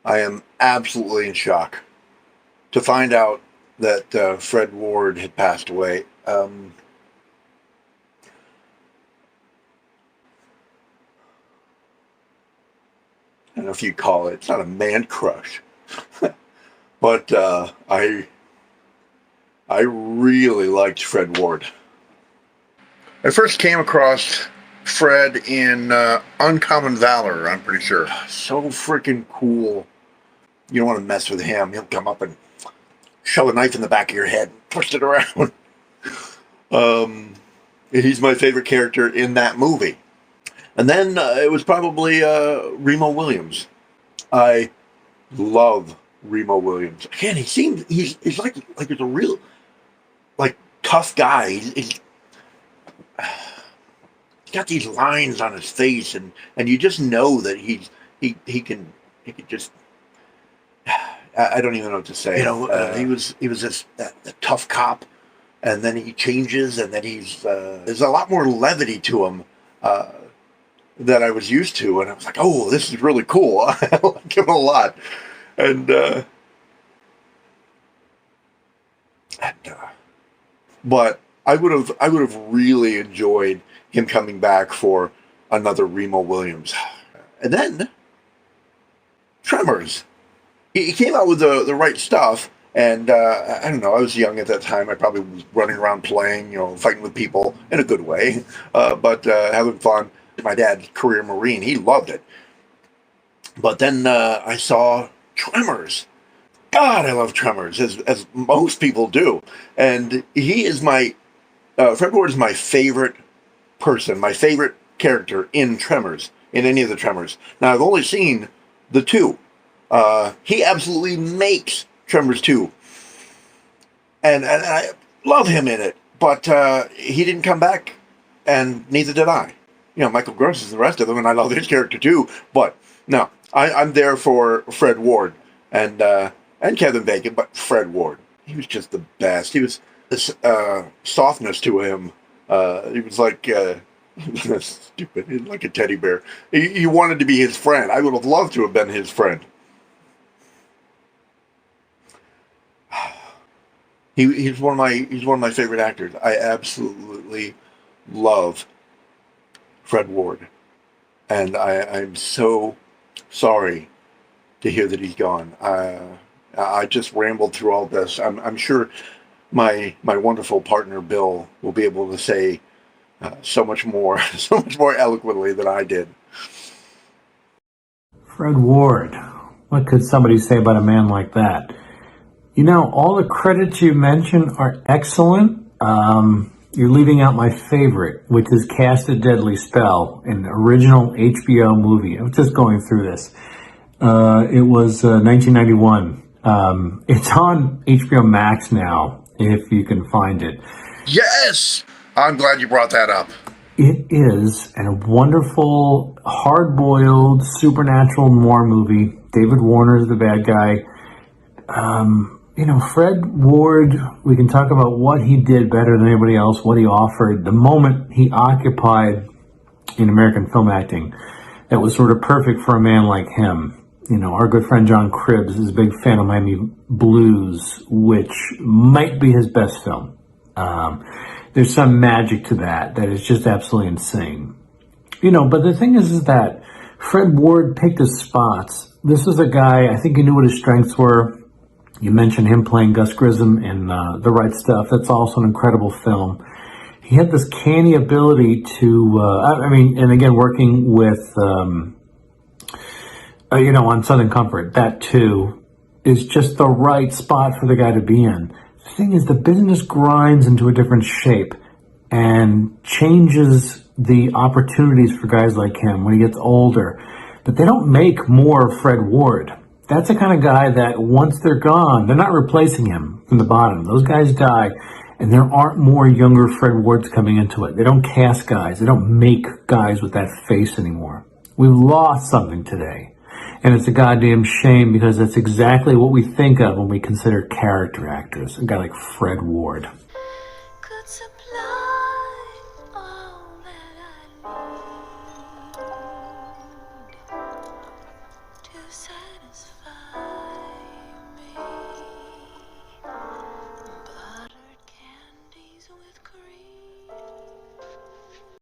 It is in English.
I am absolutely in shock to find out that Fred Ward had passed away. I don't know if you call it. It's not a man crush, but I really liked Fred Ward. I first came across Fred in Uncommon Valor. I'm pretty sure. So freaking cool. You don't want to mess with him. He'll come up and shove a knife in the back of your head and twist it around. He's my favorite character in that movie. And then it was probably Remo Williams. I love Remo Williams. Again, he's like a real tough guy. He's got these lines on his face, and you just know that he can just. I don't even know what to say. He was this the tough cop, and then he changes, and then there's a lot more levity to him that I was used to, and I was like, oh, this is really cool. I like him a lot, but I would have really enjoyed him coming back for another Remo Williams, and then Tremors. He came out with the right stuff, and I don't know. I was young at that time. I probably was running around playing, fighting with people in a good way, but having fun. My dad, career Marine, he loved it. But then I saw Tremors. God, I love Tremors, as most people do. And he is Fred Ward is my favorite person, my favorite character in Tremors, in any of the Tremors. Now, I've only seen the two. He absolutely makes Tremors 2. And I love him in it, but he didn't come back, and neither did I. Michael Gross is the rest of them, and I love his character too, but no, I'm there for Fred Ward and Kevin Bacon, but Fred Ward, he was just the best. He was this softness to him. He was like stupid, he was like a teddy bear. He wanted to be his friend. I would have loved to have been his friend. He's one of my favorite actors. I absolutely love Fred Ward, and I'm so sorry to hear that he's gone. I just rambled through all this. I'm sure my wonderful partner Bill will be able to say so much more eloquently than I did. Fred Ward. What could somebody say about a man like that? All the credits you mentioned are excellent. You're leaving out my favorite, which is Cast a Deadly Spell, an original HBO movie. I was just going through this. It was 1991. It's on HBO Max now, if you can find it. Yes! I'm glad you brought that up. It is a wonderful, hard-boiled, supernatural noir movie. David Warner is the bad guy. Fred Ward, we can talk about what he did better than anybody else, what he offered, the moment he occupied in American film acting that was sort of perfect for a man like him. Our good friend John Cribbs is a big fan of Miami Blues, which might be his best film. There's some magic to that is just absolutely insane. But the thing is that Fred Ward picked his spots. This was a guy, I think he knew what his strengths were. You mentioned him playing Gus Grissom in The Right Stuff. That's also an incredible film. He had this canny ability to, and again, working with, on Southern Comfort, that too is just the right spot for the guy to be in. The thing is, the business grinds into a different shape and changes the opportunities for guys like him when he gets older. But they don't make more Fred Ward. That's the kind of guy that once they're gone, they're not replacing him from the bottom. Those guys die, and there aren't more younger Fred Wards coming into it. They don't cast guys. They don't make guys with that face anymore. We've lost something today, and it's a goddamn shame because that's exactly what we think of when we consider character actors. A guy like Fred Ward. Could supply all that I need to say. satisfy me.